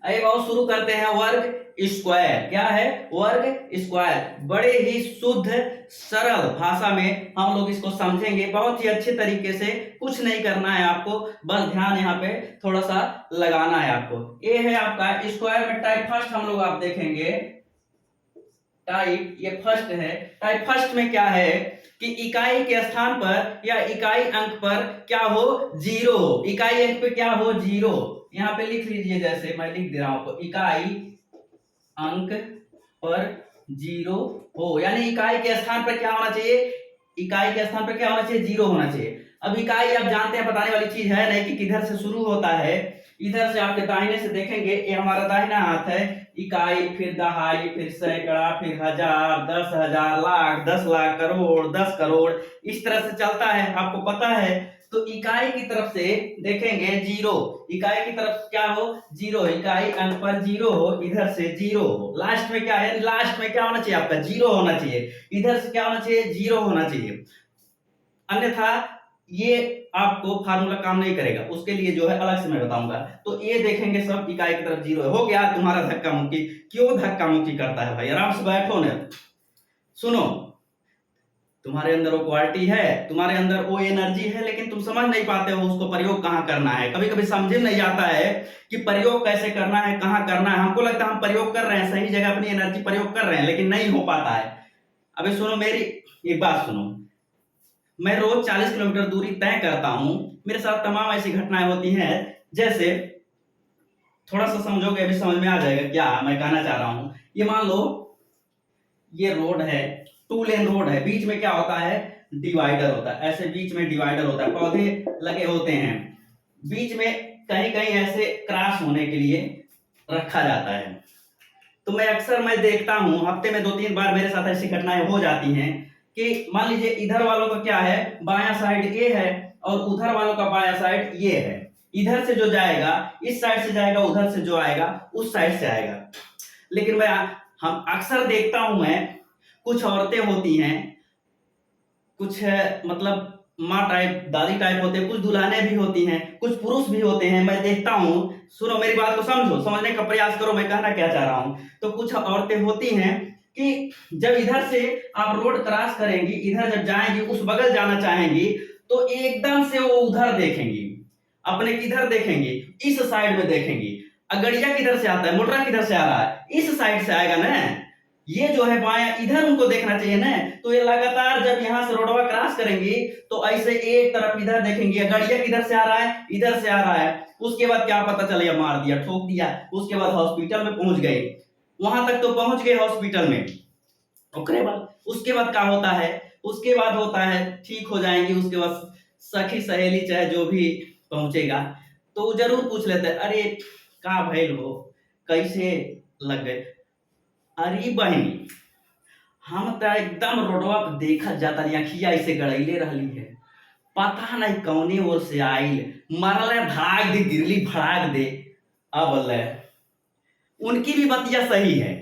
आइए बहुत शुरू करते हैं। वर्ग स्क्वायर क्या है? वर्ग स्क्वायर। बड़े ही शुद्ध सरल भाषा में हम लोग इसको समझेंगे, बहुत ही अच्छे तरीके से। कुछ नहीं करना है आपको, बस ध्यान यहाँ पे थोड़ा सा लगाना है आपको। ये है आपका स्क्वायर में टाइप फर्स्ट हम लोग आप देखेंगे। टाइप ये फर्स्ट है। टाइप फर्स्ट में क्या है कि इकाई के स्थान पर या इकाई अंक पर क्या हो? जीरो हो। इकाई अंक पे क्या हो? जीरो। यहाँ पे लिख लीजिए, जैसे मैं लिख दे रहा हूं आपको, इकाई अंक पर जीरो हो, यानी इकाई के स्थान पर क्या होना चाहिए? इकाई के स्थान पर क्या होना चाहिए? जीरो होना चाहिए। अब इकाई आप जानते हैं, बताने वाली चीज है नहीं कि किधर से शुरू होता है। इधर से आपके दाहिने से देखेंगे, ये हमारा दाहिना हाथ है। इकाई, फिर दहाई, फिर सैकड़ा, फिर हजार, 10,000, लाख, 10 लाख, करोड़, 10 करोड़, इस तरह से चलता है, आपको पता है। तो इकाई की तरफ से देखेंगे जीरो। इकाई की तरफ क्या हो? जीरो। इकाई अंक पर जीरो हो, इधर से जीरो हो। लास्ट में क्या है? लास्ट में क्या होना चाहिए? आपका जीरो होना चाहिए। इधर से क्या होना चाहिए? जीरो होना चाहिए, अन्यथा ये आपको फार्मूला काम नहीं करेगा। उसके लिए जो है अलग से मैं बताऊंगा। तो ये देखेंगे सब इकाई की तरफ जीरो हो गया। तुम्हारा धक्का मुक्की क्यों धक्का मुक्की करता है भाई? आराम से बैठो ना, सुनो। तुम्हारे अंदर वो क्वालिटी है, तुम्हारे अंदर वो एनर्जी है, लेकिन तुम समझ नहीं पाते हो उसको प्रयोग कहाँ करना है। कभी कभी समझ नहीं आता है कि प्रयोग कैसे करना है, कहाँ करना है। हमको लगता है हम प्रयोग कर रहे हैं, सही जगह अपनी एनर्जी प्रयोग कर रहे हैं, लेकिन नहीं हो पाता है। अभी सुनो मेरी एक बात सुनो। मैं रोज 40 किलोमीटर दूरी तय करता हूं। मेरे साथ तमाम ऐसी घटनाएं होती हैं, जैसे थोड़ा सा समझोगे अभी समझ में आ जाएगा क्या मैं कहना चाह रहा हूं। ये मान लो ये रोड है, 2 लेन रोड है। बीच में क्या होता है? डिवाइडर होता है। ऐसे बीच में डिवाइडर होता है, पौधे लगे होते हैं। बीच में कहीं कहीं ऐसे क्रॉस होने के लिए रखा जाता है। तो मैं देखता हूं, हफ्ते में 2-3 बार मेरे साथ ऐसी घटनाएं हो जाती हैं कि मान लीजिए इधर वालों का क्या है? बायां साइड ये है, और उधर वालों का बायां साइड ये है। इधर से जो जाएगा इस साइड से जाएगा, उधर से जो आएगा उस साइड से आएगा। लेकिन हम अक्सर देखता हूं मैं, कुछ औरतें होती हैं, कुछ मतलब माँ टाइप, दादी टाइप होते हैं, कुछ दुल्हने भी होती हैं, कुछ पुरुष भी होते हैं। मैं देखता हूं, सुनो मेरी बात को समझो, समझने का प्रयास करो मैं कहना क्या चाह रहा हूं। तो कुछ औरतें होती हैं कि जब इधर से आप रोड क्रॉस करेंगी, इधर जब जाएंगी, उस बगल जाना चाहेंगी, तो एकदम से वो उधर देखेंगी, अपने किधर देखेंगी? इस साइड में देखेंगी। अगड़िया किधर से आता है? मोटरा किधर से आ रहा है? इस साइड से आएगा ना। ये जो है बायां, इधर उनको देखना चाहिए ना। तो ये लगातार जब यहाँ से रोडवा क्रॉस करेंगी, तो ऐसे एक तरफ इधर देखेंगी, गड़िया किधर से आ रहा है? इधर से आ रहा है। उसके बाद क्या पता चले, मार दिया, ठोक दिया। उसके बाद हॉस्पिटल में पहुंच गए, वहां तक तो पहुंच गए हॉस्पिटल में। उसके बाद क्या होता है? उसके बाद होता है ठीक हो जाएंगी। उसके बाद सखी सहेली चाहे जो भी पहुंचेगा, तो जरूर पूछ लेते हैं, अरे का भइल हो, कैसे लग गए? अरे बहनी, हम तो एकदम रोडवा पे देखा जाता, अखिया ऐसे गड़ैले रहली है, पता नहीं कौने ओर से आइल, मरले भाग दे, गिरली भड़ाक दे। अब ले उनकी भी बतिया सही है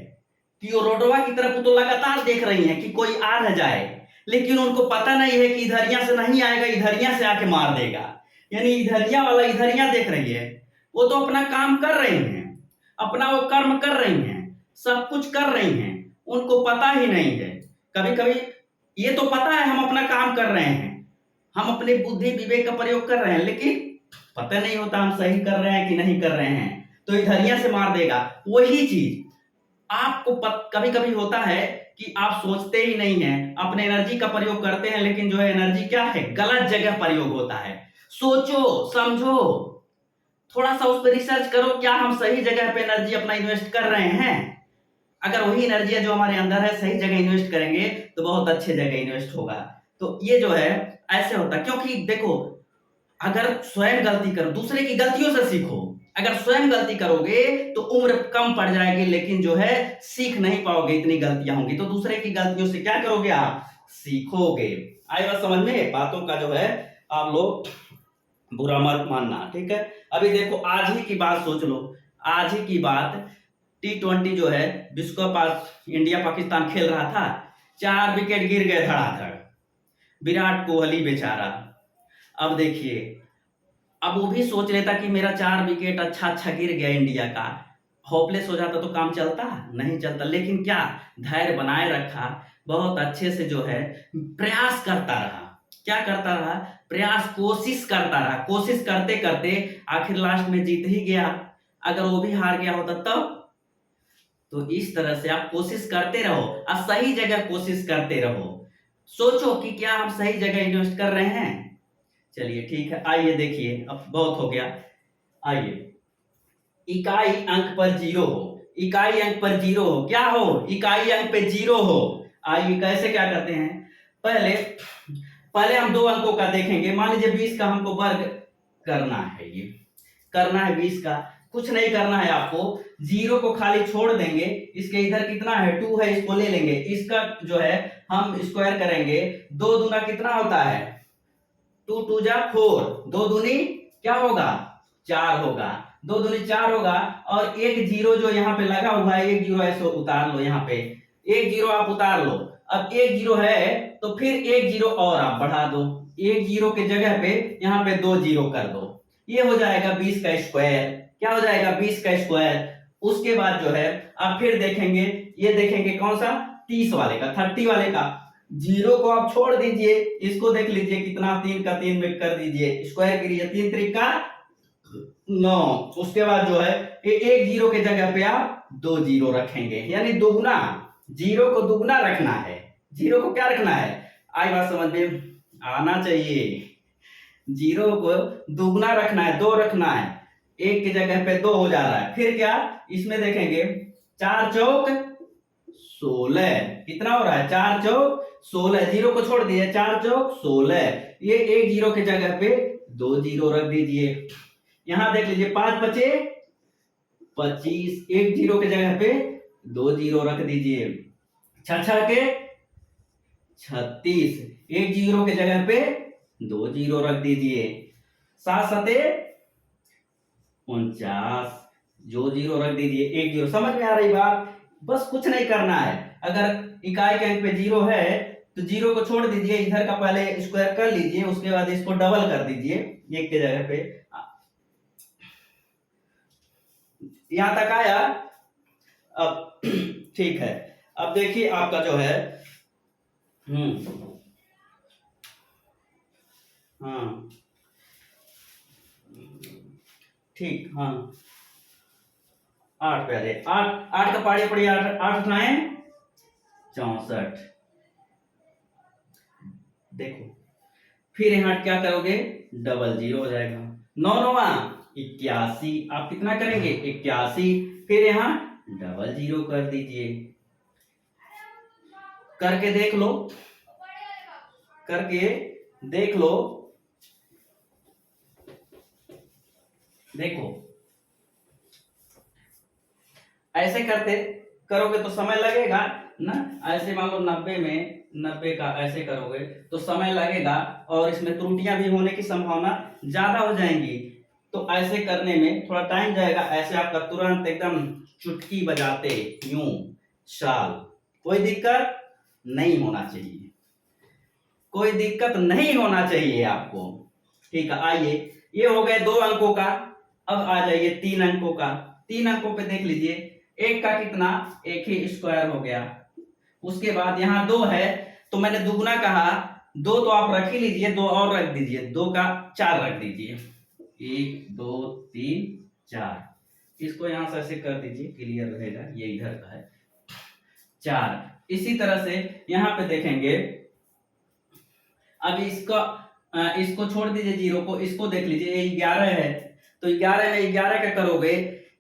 कि वो रोडवा की तरफ तो लगातार देख रही हैं कि कोई आ न जाए, लेकिन उनको पता नहीं है कि इधरिया से नहीं आएगा, इधरिया से आके मार देगा। यानी इधरिया वाला इधरिया देख रही है, वो तो अपना काम कर रही हैं, अपना वो कर्म कर रही हैं, सब कुछ कर रही हैं, उनको पता ही नहीं है। कभी कभी ये तो पता है हम अपना काम कर रहे हैं, हम अपने बुद्धि विवेक का प्रयोग कर रहे हैं, लेकिन पता नहीं होता हम सही कर रहे हैं कि नहीं कर रहे हैं, तो इधरिया से मार देगा। वही चीज आपको कभी कभी होता है कि आप सोचते ही नहीं हैं, अपने एनर्जी का प्रयोग करते हैं, लेकिन जो है एनर्जी क्या है? गलत जगह प्रयोग होता है। सोचो समझो, थोड़ा सा उस पर रिसर्च करो, क्या हम सही जगह पे एनर्जी अपना इन्वेस्ट कर रहे हैं? अगर वही एनर्जी जो हमारे अंदर है सही जगह इन्वेस्ट करेंगे, तो बहुत अच्छे जगह इन्वेस्ट होगा। तो ये जो है ऐसे होता है, क्योंकि देखो, अगर स्वयं गलती करो, दूसरे की गलतियों से सीखो। अगर स्वयं गलती करोगे तो उम्र कम पड़ जाएगी, लेकिन जो है सीख नहीं पाओगे, इतनी गलतियां होंगी। तो दूसरे की गलतियों से क्या करोगे? आप सीखोगे। आई बात समझ में? बातों का जो है आप लोग बुरा मत मानना, ठीक है। अभी देखो आज ही की बात सोच लो, आज ही की बात, T20 जो है विश्व कप, आज इंडिया पाकिस्तान खेल रहा था, 4 विकेट गिर गए धड़ाधड़। विराट कोहली बेचारा, अब देखिए, अब वो भी सोच लेता कि मेरा 4 विकेट अच्छा अच्छा गिर गया इंडिया का, होपलेस हो जाता तो काम चलता नहीं चलता, लेकिन क्या धैर्य बनाए रखा, बहुत अच्छे से जो है प्रयास करता रहा। क्या करता रहा? प्रयास, कोशिश करता रहा। कोशिश करते करते आखिर लास्ट में जीत ही गया। अगर वो भी हार गया होता तब? तो इस तरह से आप कोशिश करते रहो और सही जगह कोशिश करते रहो। सोचो कि क्या आप सही जगह इन्वेस्ट कर रहे हैं। चलिए ठीक है, आइए देखिए, अब बहुत हो गया। आइए, इकाई अंक पर जीरो हो। इकाई अंक पर जीरो हो, क्या हो? इकाई अंक पे जीरो हो। आइए कैसे क्या करते हैं, पहले पहले हम दो अंकों का देखेंगे। मान लीजिए 20 का हमको वर्ग करना है, ये करना है 20 का। कुछ नहीं करना है आपको, जीरो को खाली छोड़ देंगे। इसके इधर कितना है? 2 है, इसको ले लेंगे। इसका जो है हम स्क्वायर करेंगे। 2 दूना कितना होता है? 2 2 जा 4, 2 दूनी क्या होगा? 4 होगा। 2 दूनी 4 होगा। और एक जीरो जो यहाँ पे लगा हुआ है, एक जीरो ऐसे उतार लो, यहाँ पे एक जीरो आप उतार लो। अब एक जीरो है तो फिर एक जीरो और आप बढ़ा दो। एक जीरो के जगह पे यहाँ पे 2 जीरो कर दो। ये हो जाएगा 20 का स्क्वायर। क्या हो जाएगा? 20 का स्क्वायर। उसके बाद जो है आप फिर देखेंगे, ये देखेंगे कौन सा? 30 वाले का, 30 वाले का। जीरो को आप छोड़ दीजिए, इसको देख लीजिए कितना, 3 का 3 में कर दीजिए, स्क्वायर करिए, 3 त्रिका 9। उसके बाद जो है एक जीरो के जगह पे आप 2 जीरो रखेंगे, यानी दुगना। जीरो को दुगना रखना है। जीरो को क्या रखना है? आई बात समझ में आना चाहिए। जीरो को दुगना रखना है, 2 रखना है। एक की जगह पे 2 हो जा रहा है। फिर क्या इसमें देखेंगे, 4 चौक 16। कितना हो रहा है? 4 चौक 16। जीरो को छोड़ दिए, 4 चौक 16। ये एक जीरो के जगह पे 2 जीरो रख दीजिए। यहां देख लीजिए, 5 बचे 25। एक जीरो के जगह पे 2 जीरो रख दीजिए। 6 के 36। एक जीरो के जगह पे 2 जीरो रख दीजिए। 7 सते 49, जो जीरो रख दीजिए, एक जीरो। समझ में आ रही बात? बस कुछ नहीं करना है। अगर इकाई के अंक पे जीरो है तो जीरो को छोड़ दीजिए, इधर का पहले स्क्वायर कर लीजिए, उसके बाद इसको डबल कर दीजिए एक के जगह पे। यहां तक आया? अब ठीक है, अब देखिए आपका जो है हाँ ठीक, हाँ 8 पे आ जाए। 8 8 का पाड़ी पड़ी, 8 8 9 64। देखो फिर यहाँ क्या करोगे? डबल जीरो हो जाएगा। 9 9 81। आप कितना करेंगे? 81। फिर यहाँ डबल जीरो कर दीजिए। करके देख लो, करके देख लो। देखो ऐसे करते करोगे तो समय लगेगा ना। ऐसे मान लो 90 में 90 का ऐसे करोगे तो समय लगेगा, और इसमें त्रुटियां भी होने की संभावना ज्यादा हो जाएंगी। तो ऐसे करने में थोड़ा टाइम जाएगा। ऐसे आपका तुरंत एकदम चुटकी बजाते यूं साल, कोई दिक्कत नहीं होना चाहिए, कोई दिक्कत नहीं होना चाहिए आपको। ठीक है, आइए, ये हो गए 2 अंकों का। अब आ जाइए 3 अंकों का। 3 अंकों पे देख लीजिए, एक का कितना? एक ही स्क्वायर हो गया। उसके बाद यहाँ 2 है तो मैंने दुगना कहा, 2 तो आप रख ही लीजिए, 2 और रख दीजिए, 2 का 4 रख दीजिए। 1 2 3 4। इसको यहां से ऐसे कर दीजिए, क्लियर रहेगा, ये इधर का है 4। इसी तरह से यहां पे देखेंगे, अब इसको छोड़ दीजिए जीरो को, इसको देख लीजिए, ये 11 है तो 11 में 11 क्या करोगे?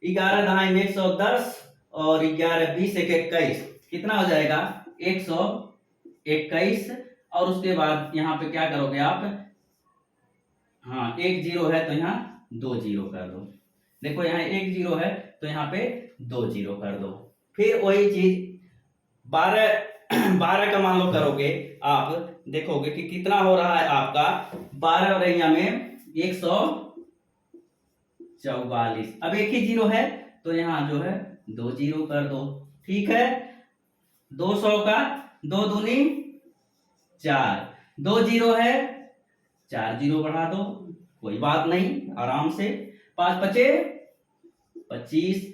11 धाई 110 और 11 20 1 21। कितना हो जाएगा? 121। और उसके बाद यहाँ पे क्या करोगे आप? हाँ, एक जीरो है तो यहाँ 2 जीरो कर दो। देखो यहाँ एक जीरो है तो यहाँ पे 2 जीरो कर दो। फिर वही चीज 12 12 का मान लो करोगे, आप देखोगे कि कितना हो रहा है आपका 12 रैया में 144। अब एक ही जीरो है तो यहाँ जो है 2 जीरो कर दो। ठीक है, 200 का 2 दूनी 4, 2 जीरो है 4 जीरो बढ़ा दो, कोई बात नहीं, आराम से। 5 पचे 25।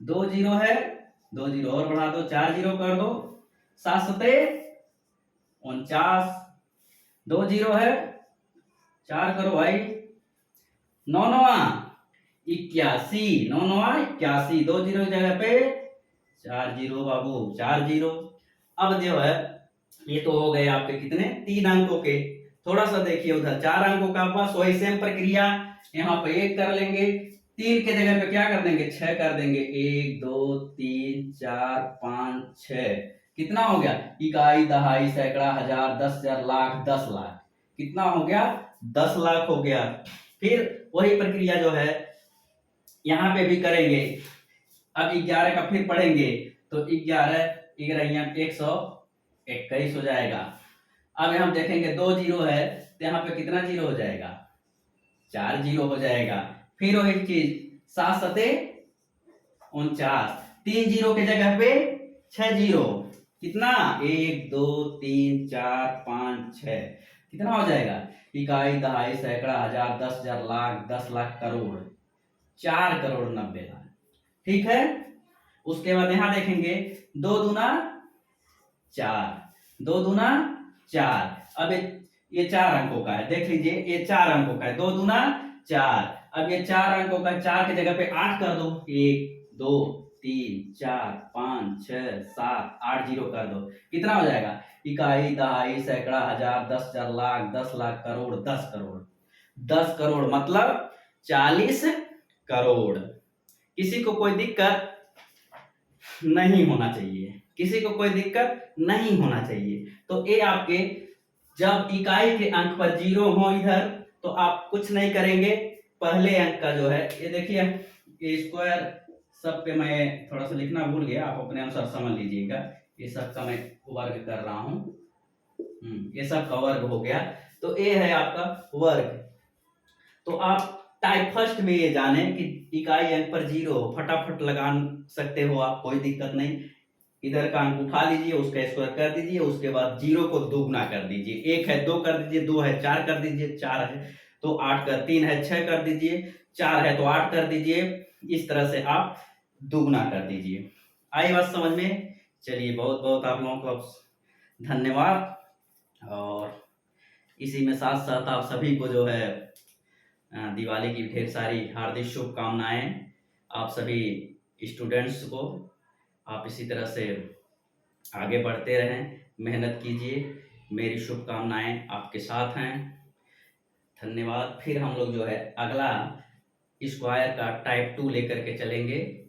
2 जीरो है, 2 जीरो और बढ़ा दो, 4 जीरो कर दो, 7 सते 49, 2 जीरो है, 4 करो भाई, 9 नवा 81, 9 नवा 81, 2 जीरो की जगह पे 4 जीरो बाबू, 4 जीरो। अब जो है ये तो हो गए आपके कितने 3 अंकों के। थोड़ा सा देखिए उधर 4 अंकों का पास, वही सेम प्रक्रिया यहाँ पे 1 कर लेंगे, 3 के जगह पे क्या कर देंगे 6 कर देंगे, 1 2 3 4 5 6, कितना हो गया इकाई दहाई सैकड़ा हजार 10,000 लाख 10 लाख, कितना हो गया 10 लाख हो गया। फिर वही प्रक्रिया जो है यहाँ पे भी करेंगे। अब 11 का फिर पढ़ेंगे तो 11 121 हो जाएगा। अब हम देखेंगे 2 जीरो है तो यहाँ पे कितना जीरो हो जाएगा 4 जीरो हो जाएगा। फिर वही चीज 7 सते 49, 3 जीरो के जगह पे 6 जीरो, कितना 1 2 3 4 5 6, कितना हो जाएगा इकाई दहाई सैकड़ा हजार 10,000 लाख 10 लाख करोड़ 4 करोड़ 90 लाख। ठीक है, उसके बाद यहां देखेंगे 2 दूना 4, 2 दूना 4। अब ये 4 अंकों का है, देख लीजिए ये 4 अंकों का है, 2 दूना 4। अब ये 4 अंकों का 4 की जगह पे 8 कर दो, 1 2 3 4 5 6 7 8 जीरो कर दो, कितना हो जाएगा इकाई दहाई सैकड़ा हजार 10,000 लाख 10 लाख करोड़ 10 करोड़ 10 करोड़ मतलब 40 करोड़। किसी को कोई दिक्कत नहीं होना चाहिए, किसी को कोई दिक्कत नहीं होना चाहिए। तो ये आपके जब इकाई के अंक पर जीरो हो इधर तो आप कुछ नहीं करेंगे, पहले अंक का जो है ये देखिए ये स्क्वायर सब पे मैं थोड़ा सा लिखना भूल गया, आप अपने अनुसार समझ लीजिएगा। ये सब का मैं वर्ग कर रहा हूँ, ये सब का वर्ग हो गया, तो ये है आपका वर्ग। तो आप टाइप फर्स्ट में ये जाने कि इकाई अंक पर जीरो फटाफट लगा सकते हो आप, कोई दिक्कत नहीं। इधर का अंक उठा लीजिए, उसका स्क्वायर कर दीजिए, उसके बाद जीरो को दोगुना कर दीजिए, 1 है 2 कर दीजिए, 2 है 4 कर दीजिए, 4 है तो 8 कर, 3 है 6 कर दीजिए, 4 है तो 8 कर दीजिए, इस तरह से आप दोगुना कर दीजिए। आई बात समझ में? चलिए बहुत बहुत आप लोगों को धन्यवाद। और इसी में साथ साथ आप सभी को जो है दिवाली की ढेर सारी हार्दिक शुभकामनाएं। आप सभी स्टूडेंट्स को आप इसी तरह से आगे बढ़ते रहें, मेहनत कीजिए, मेरी शुभकामनाएं आपके साथ हैं। धन्यवाद। फिर हम लोग जो है अगला स्क्वायर का टाइप 2 लेकर के चलेंगे।